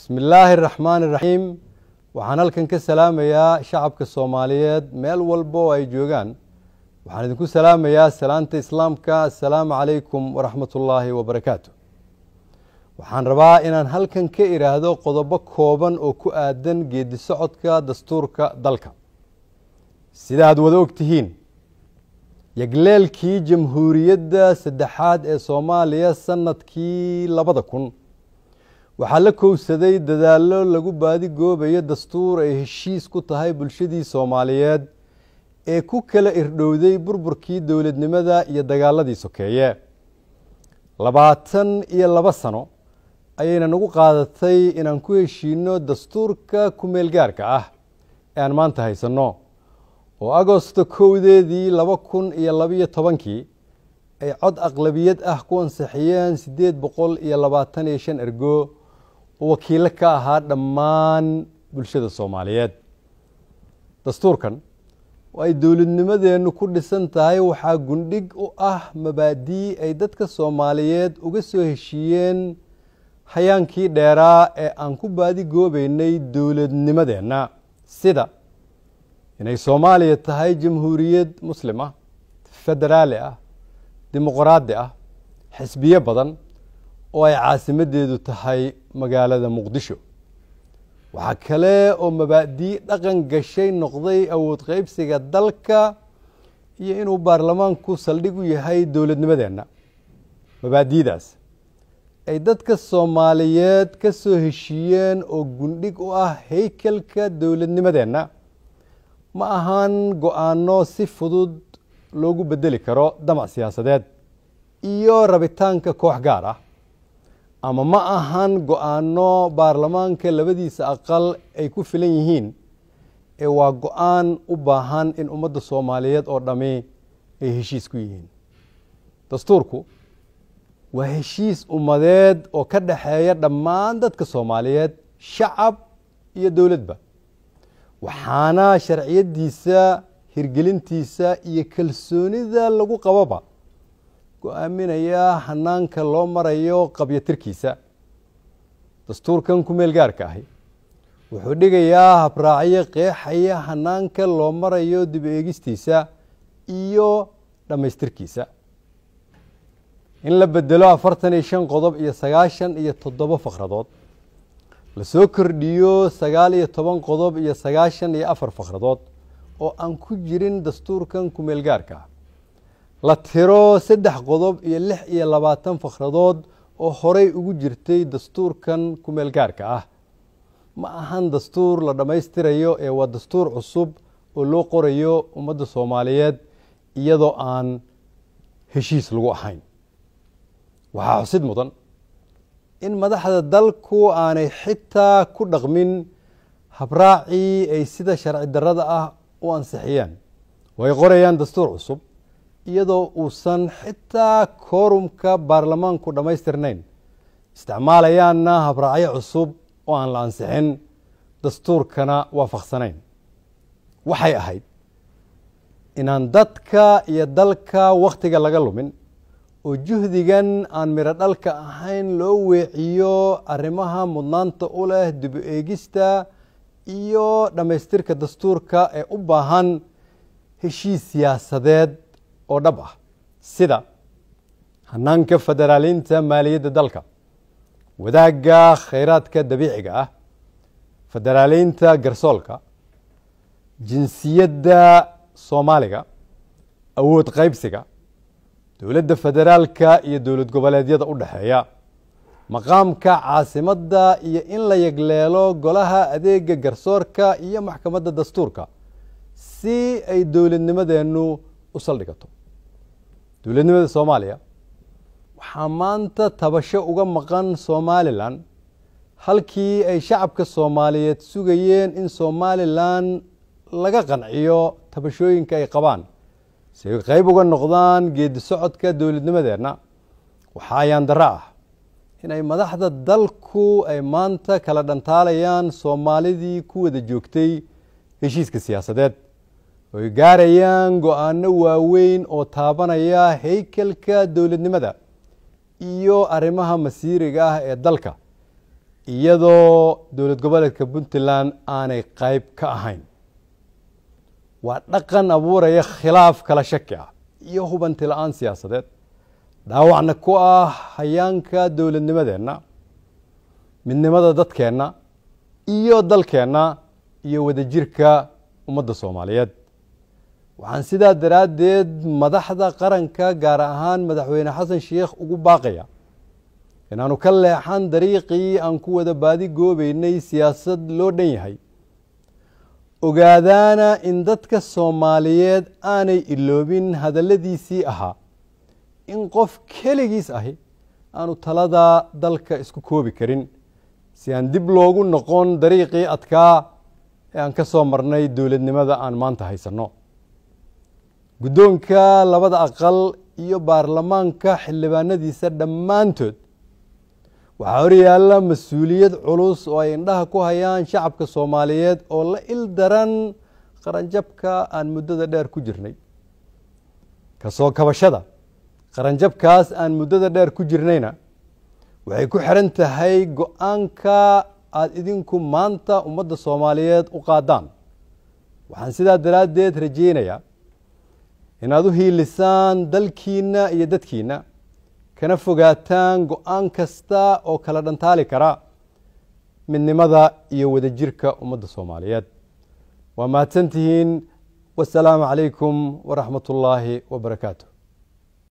بسم الله الرحمن الرحيم waxaan halkan ka salaamayaa shacabka Soomaaliyeed meel walba oo ay joogaan waxaan idinku salaamayaa salaanta islaamka assalaamu calaykum wa rahmatullaahi wa barakaatuh waxaan rabaa inaan halkan ka iraahdo qodobo kooban oo ku aadan geedi socodka dastuurka dalka sida aad wada ogtihiin yagleelkii jamhuuriyadda saddexaad ee Soomaaliya sanadkii 2000 waxaa la kowsaday dadaalo lagu baadi goobayo dastuur ay heshiis ku tahay bulshadii Soomaaliyeed ee ku kala irdhowday burburkii dawladnimada iyo dagaaladii sokeeye 22 sano ayayna nagu qaadatay inaan ku heshiino dastuurka ku meel gaarka ah ee aan maanta haysano oo Agoosto 1 2012 ay cod aqlabiyad ah ku ansixiyeen 825 ergo wakiil ka ahaa dhammaan bulshada Soomaaliyeed dastuurkan way dawladnimadeenu ku dhisan tahay waxa gundhig u ah mabaadii ay dadka Soomaaliyeed uga soo heshiiyeen hayaankii dheeraa ee aan ku baadi goobaynay dawladnimadeena sida inay Soomaaliya tahay jamhuuriyad muslima federaali ah dimuqraadi ah xisbiye badan oo ay caasimadeedu tahay magaalada Muqdisho waxa kale oo mabaadii dhaqan gashay noqday awood qaybsiga dalka iyo inuu baarlamaanku saldhig u yahay dawladnimadeena mabaadiidaas ay dadka Soomaaliyeed ka soo heshiiyeen oo gundhig u ah haykalka dawladnimadeena ma ahan go'aano si fudud loogu bedeli karo damac siyaasadeed iyo rabitaanka koox gaar ah ama ma ahan go'aano baarlamaanka labadiisa aqal ay ku filan yihiin ee waa go'aan u baahan in ummadda Soomaaliyeed oo dhami ay heshiis ku yihiin dastuurku waa heshiis ummadeed oo ka dhaxeeya dhammaan dadka Soomaaliyeed shacab iyo dawladba waxaana sharciyadiisa hirgelintiisa iyo kalsoonida lagu qababa go'aaminaya hanaanka loo marayo qabyatirkiisa dastuurkan ku meel gaarka ah wuxuu dhigayaa habraacyo qeexaya hanaanka loo marayo dib eegistiisa iyo dhamaystirkiisa in la bedelo 45 qodob iyo 97 faqradood la soo kordhiyo 19 qodob iyo 94 faqradood oo aan ku jirin dastuurkan ku meel gaarka ah la tiro 3 qodob iyo 26 faqradood oo horey ugu jirtay dastuurkan ku meel gaarka ah ma ahan dastuur la dhameystirayo ee waa dastuur cusub oo loo qorayo ummadda Soomaaliyeed iyadoo aan heshiis lagu ahayn waxa xusid mudan in madaxda dalku aanay xitaa ku dhaqmin habraaci ay sida sharci darrada ah u ansixiyeen way qorayaan dastuur cusub iyadoo uusan xitaa koorumka baarlamaanku dhamaystirnayn isticmaalayaanna habraacyo cusub oo aan la ansixin dastuurkana waafaqsanayn waxay ahayd inaan dadka iyo dalka waqtiga laga lumin oo juhdigan aan miro dhalka ahayn loo weeciyo arrimaha mudnaanta u leh dib u eegista iyo dhamaystirka dastuurka ee u baahan heshiis siyaasadeed oo dhab ah sida hanaanka federaalinta maaliyadda dalka wadaagga khayraadka dabiiciga ah federaalinta garsoolka jinsiyadda Soomaaliga awood qaybsiga dawladda federaalka iyo dawlad goboleedyada u dhaxeeya maqaamka caasimadda iyo in la yagleelo golaha adeega garsoorka iyo maxkamadda dastuurka si ay dawladnimadeenu u saldhigato dawladnimada Soomaaliya waxaa maanta tabasho uga maqan Somaliland halkii ay shacabka Soomaaliyeed sugayeen in Somaliland laga qanciyo tabashooyinka ay qabaan si ay qayb uga noqdaan geedi socodka dawladnimadeena waxa ayaan darro ah inay madaxda dalku ay maanta kala dhantaalayaan Soomaalidii ku wada joogtay heshiiska siyaasadeed oo gaarayaan go'aano waaweyn oo taabanaya haykalka dawladnimada iyo arrimaha masiiriga ah ee dalka iyadoo dowlad goboleedka Puntland aanay qayb ka ahayn waa dhaqan abuuraya khilaaf kala shaki ah iyo hubanti la'aan siyaasadeed dhaawacna ku ah hayaanka dowladnimadeena midnimada dadkeena iyo dalkeena iyo wadajirka ummadda Soomaaliyeed waxaan sidaa daraadeed madaxda qaranka gaar ahaan madaxweyne xasan sheekh ugu baaqaya inaanu ka leexan dariiqii aan ku wada baadi goobeynay siyaasad loo dhan yahay ogaadaana in dadka Soomaaliyeed aanay iloobin hadalladiisii ahaa in qof keligiis ahi aanu talada dalka isku koobi karin si aan dib loogu noqon dariiqii adkaa ee aan ka soo marnay dowladnimada aan maanta haysano guddoonka labada aqal iyo baarlamaanka xildhibaanadiisa dhammaantood waxaa horyaalla mas-uuliyad culus oo ay indhaha ku hayaan shacabka Soomaaliyeed oo la il daran qaranjabka aan muddada dheer ku jirnay kasoo kabashada qaranjabkaas aan muddada dheer ku jirnayna waxay ku xiran tahay go'aanka aad idinku maanta ummadda Soomaaliyeed u qaadaan waxaan sidaa daraadeed rajeynayaa inaad u hiilisaan dalkiina iyo dadkiina kana fogaataan go'aan kasta oo kala dhantaali kara midnimada iyo wadajirka ummadda Soomaaliyeed waa mahadsantihiin wassalaamu calaykum waraxmatullaahi wabarakaatuh